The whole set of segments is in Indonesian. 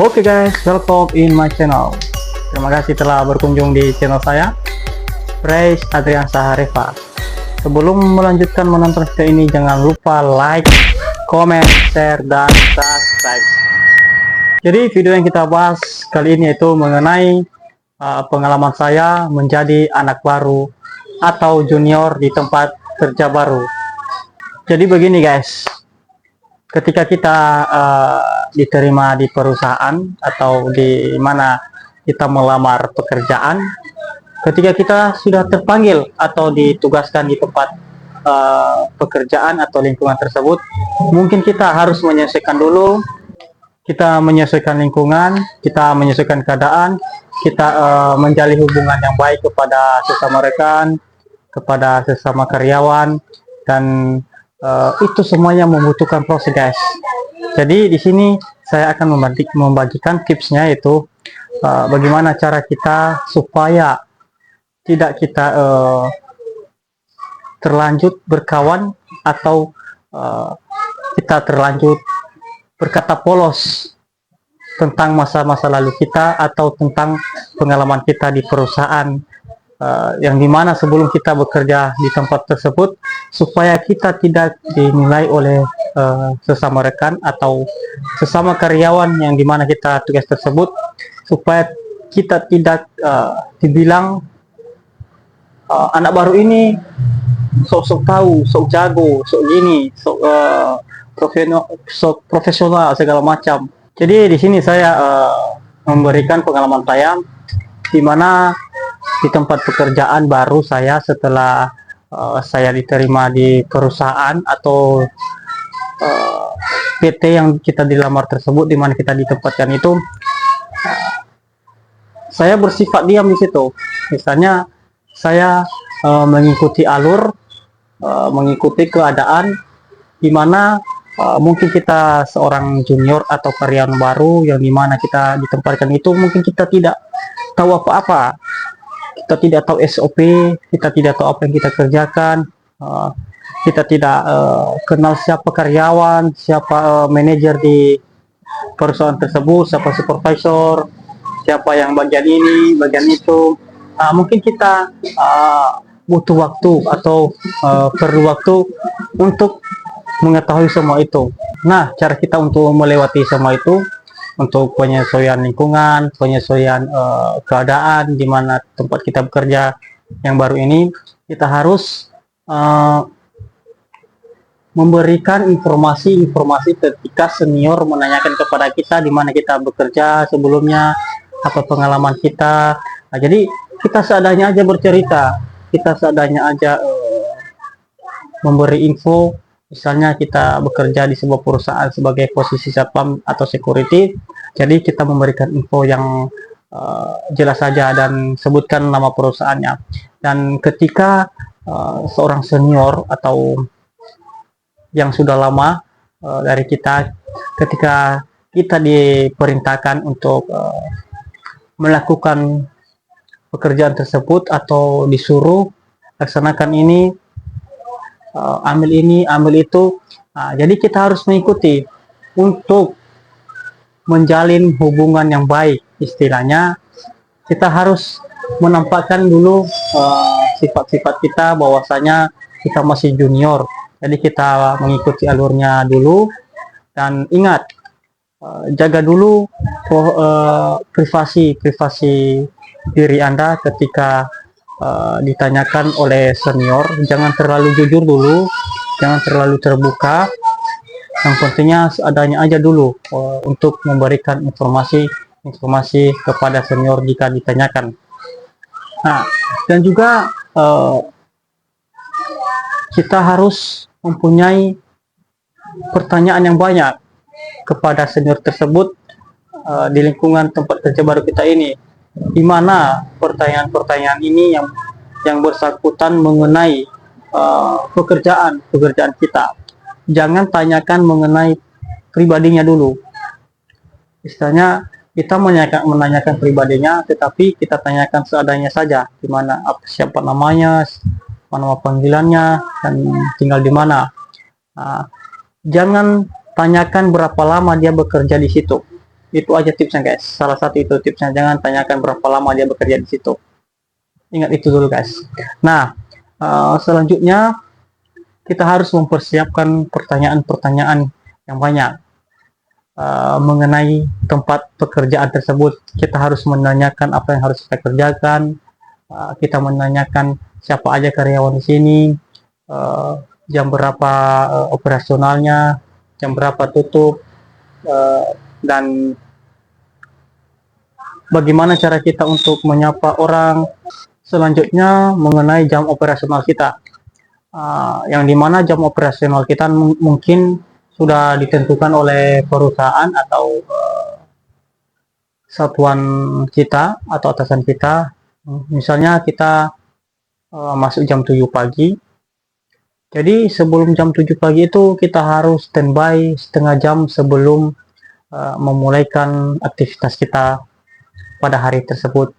Oke guys, welcome in my channel. Terima kasih telah berkunjung di channel saya, Praise Adrian Sahareva. Sebelum melanjutkan menonton video ini, jangan lupa like, comment, share, dan subscribe. Jadi video yang kita bahas kali ini itu mengenai pengalaman saya menjadi anak baru atau junior di tempat kerja baru. Jadi begini guys, ketika kita diterima di perusahaan atau di mana kita melamar pekerjaan, ketika kita sudah terpanggil atau ditugaskan di tempat pekerjaan atau lingkungan tersebut, mungkin kita harus menyesuaikan dulu. Kita menyesuaikan lingkungan, kita menyesuaikan keadaan, kita menjalin hubungan yang baik kepada sesama rekan, kepada sesama karyawan, dan itu semuanya membutuhkan proses guys. Jadi di sini saya akan membagikan tipsnya, yaitu bagaimana cara kita supaya tidak kita terlanjut berkawan atau kita terlanjut berkata polos tentang masa-masa lalu kita atau tentang pengalaman kita di perusahaan yang dimana sebelum kita bekerja di tempat tersebut, supaya kita tidak dinilai oleh sesama rekan atau sesama karyawan yang dimana kita tugas tersebut, supaya kita tidak dibilang anak baru ini sok-sok tahu, sok jago, sok gini, sok profesional segala macam. Jadi di sini saya memberikan pengalaman saya di mana di tempat pekerjaan baru saya setelah saya diterima di perusahaan atau PT yang kita dilamar tersebut, di mana kita ditempatkan itu, saya bersifat diam di situ. Misalnya saya mengikuti alur, mengikuti keadaan, di mana mungkin kita seorang junior atau karyawan baru yang dimana kita ditempatkan itu, mungkin kita tidak tahu apa-apa, kita tidak tahu SOP, kita tidak tahu apa yang kita kerjakan, kita tidak kenal siapa karyawan, siapa manajer di perusahaan tersebut, siapa supervisor, siapa yang bagian ini, bagian itu. Mungkin kita butuh waktu atau perlu waktu untuk mengetahui semua itu. Nah, cara kita untuk melewati semua itu, untuk penyesuaian lingkungan, penyesuaian keadaan di mana tempat kita bekerja yang baru ini, kita harus memberikan informasi-informasi ketika senior menanyakan kepada kita di mana kita bekerja sebelumnya, apa pengalaman kita. Nah, jadi kita seadanya aja bercerita, kita seadanya aja memberi info. Misalnya kita bekerja di sebuah perusahaan sebagai posisi satpam atau security, jadi kita memberikan info yang jelas saja dan sebutkan nama perusahaannya. Dan ketika seorang senior atau yang sudah lama dari kita, ketika kita diperintahkan untuk melakukan pekerjaan tersebut atau disuruh laksanakan ini, ambil ini, ambil itu, jadi kita harus mengikuti untuk menjalin hubungan yang baik. Istilahnya kita harus menampakkan dulu sifat-sifat kita bahwasanya kita masih junior, jadi kita mengikuti alurnya dulu. Dan ingat, jaga dulu privasi diri Anda ketika ditanyakan oleh senior. Jangan terlalu jujur dulu, jangan terlalu terbuka. Yang pentingnya seadanya aja dulu untuk memberikan informasi kepada senior jika ditanyakan. Nah, dan juga kita harus mempunyai pertanyaan yang banyak kepada senior tersebut di lingkungan tempat kerja baru kita ini, di mana pertanyaan-pertanyaan ini yang bersangkutan mengenai pekerjaan kita. Jangan tanyakan mengenai pribadinya dulu. Istilahnya kita menanyakan pribadinya, tetapi kita tanyakan seadanya saja, di mana siapa namanya, nama panggilannya, dan tinggal di mana. Jangan tanyakan berapa lama dia bekerja di situ. Itu aja tipsnya guys. Salah satu itu tipsnya, jangan tanyakan berapa lama dia bekerja di situ. Ingat itu dulu guys. Nah, selanjutnya kita harus mempersiapkan pertanyaan-pertanyaan yang banyak mengenai tempat pekerjaan tersebut. Kita harus menanyakan apa yang harus kita kerjakan. Kita menanyakan siapa aja karyawan di sini, jam berapa operasionalnya, jam berapa tutup, dan bagaimana cara kita untuk menyapa orang. Selanjutnya mengenai jam operasional kita, yang dimana jam operasional kita mungkin sudah ditentukan oleh perusahaan atau satuan kita atau atasan kita. Misalnya kita masuk jam 7 pagi, jadi sebelum jam 7 pagi itu kita harus standby setengah jam sebelum memulaikan aktivitas kita pada hari tersebut.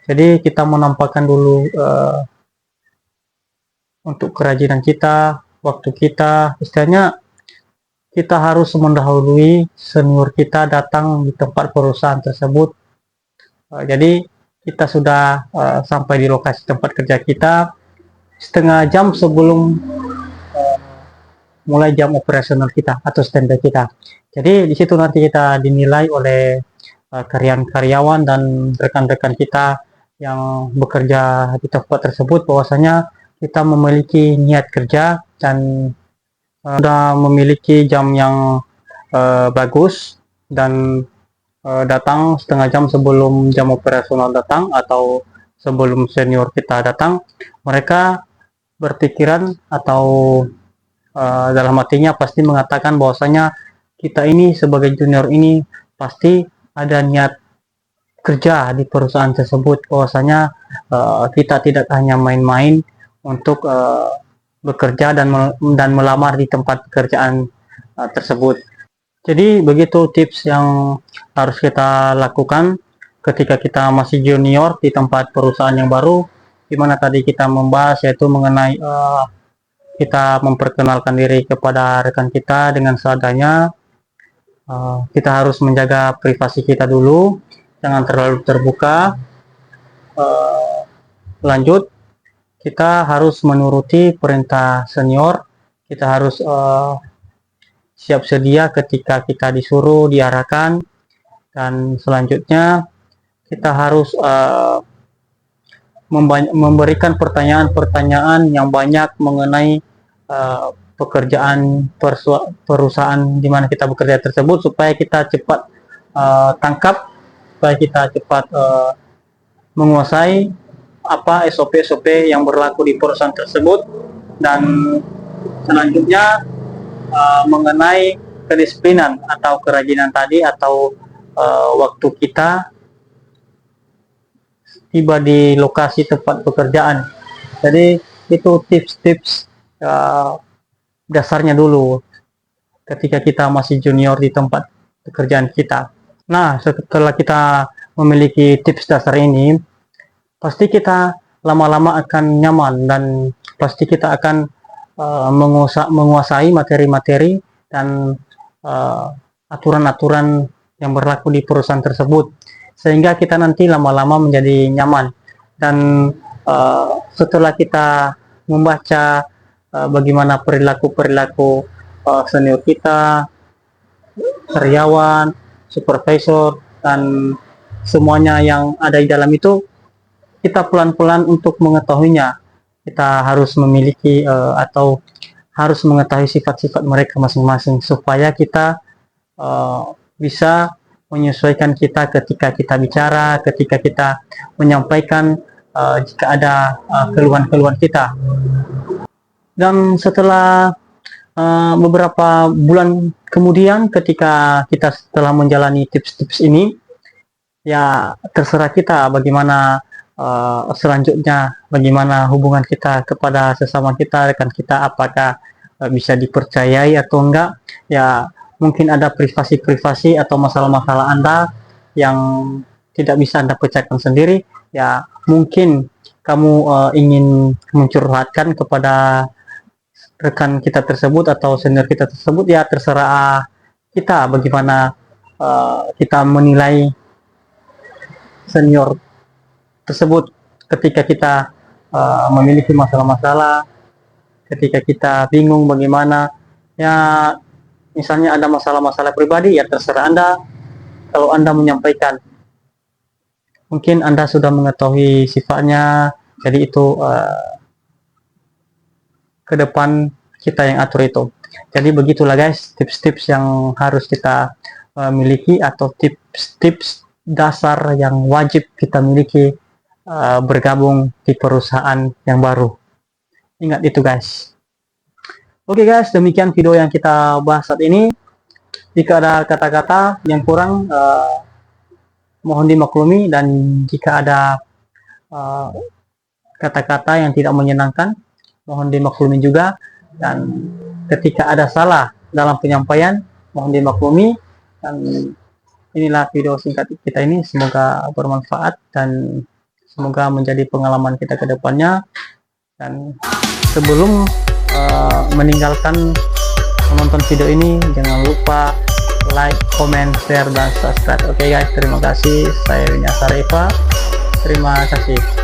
Jadi kita menampakkan dulu untuk kerajinan kita, waktu kita, istilahnya kita harus mendahului senior kita datang di tempat perusahaan tersebut. Jadi kita sudah sampai di lokasi tempat kerja kita setengah jam sebelum mulai jam operasional kita atau standby kita. Jadi di situ nanti kita dinilai oleh karyawan dan rekan-rekan kita yang bekerja di tempat tersebut, bahwasanya kita memiliki niat kerja dan sudah memiliki jam yang bagus, dan datang setengah jam sebelum jam operasional datang atau sebelum senior kita datang. Mereka berpikiran atau dalam hatinya pasti mengatakan bahwasanya kita ini sebagai junior ini pasti ada niat kerja di perusahaan tersebut, bahwasanya kita tidak hanya main-main untuk bekerja dan melamar di tempat pekerjaan tersebut. Jadi begitu tips yang harus kita lakukan ketika kita masih junior di tempat perusahaan yang baru, di mana tadi kita membahas yaitu mengenai kita memperkenalkan diri kepada rekan kita dengan seadanya. Kita harus menjaga privasi kita dulu, jangan terlalu terbuka. Lanjut, kita harus menuruti perintah senior. Kita harus siap sedia ketika kita disuruh, diarahkan. Dan selanjutnya kita harus memberikan pertanyaan-pertanyaan yang banyak mengenai pekerjaan perusahaan di mana kita bekerja tersebut, supaya kita cepat tangkap, supaya kita cepat menguasai apa SOP-SOP yang berlaku di perusahaan tersebut. Dan selanjutnya mengenai kedisiplinan atau kerajinan tadi, atau waktu kita tiba di lokasi tempat pekerjaan. Jadi itu tips-tips dasarnya dulu ketika kita masih junior di tempat pekerjaan kita. Nah, setelah kita memiliki tips dasar ini, pasti kita lama-lama akan nyaman, dan pasti kita akan menguasai materi-materi dan aturan-aturan yang berlaku di perusahaan tersebut, sehingga kita nanti lama-lama menjadi nyaman. Dan setelah kita membaca bagaimana perilaku-perilaku senior kita, karyawan, supervisor, dan semuanya yang ada di dalam itu, kita pelan-pelan untuk mengetahuinya. Kita harus memiliki atau harus mengetahui sifat-sifat mereka masing-masing, supaya kita bisa menyesuaikan kita ketika kita bicara, ketika kita menyampaikan jika ada keluhan-keluhan kita. Dan setelah beberapa bulan kemudian, ketika kita setelah menjalani tips-tips ini, ya terserah kita bagaimana selanjutnya, bagaimana hubungan kita kepada sesama kita, rekan kita, apakah bisa dipercayai atau enggak. Ya mungkin ada privasi-privasi atau masalah-masalah Anda yang tidak bisa Anda pecahkan sendiri, ya mungkin kamu ingin mencurhatkan kepada rekan kita tersebut atau senior kita tersebut, ya terserah kita bagaimana kita menilai senior tersebut ketika kita memiliki masalah-masalah, ketika kita bingung bagaimana, ya misalnya ada masalah-masalah pribadi, ya terserah Anda. Kalau Anda menyampaikan, mungkin Anda sudah mengetahui sifatnya, jadi itu ke depan kita yang atur itu. Jadi begitulah guys, tips-tips yang harus kita miliki, atau tips-tips dasar yang wajib kita miliki bergabung di perusahaan yang baru. Ingat itu guys. Oke guys, demikian video yang kita bahas saat ini. Jika ada kata-kata yang kurang, mohon dimaklumi, dan jika ada kata-kata yang tidak menyenangkan, mohon dimaklumi juga. Dan ketika ada salah dalam penyampaian, mohon dimaklumi. Dan inilah video singkat kita ini, semoga bermanfaat dan semoga menjadi pengalaman kita ke depannya. Dan sebelum meninggalkan menonton video ini, jangan lupa like, comment, share, dan subscribe. Oke guys, terima kasih. Saya Winyasa Reva. Terima kasih.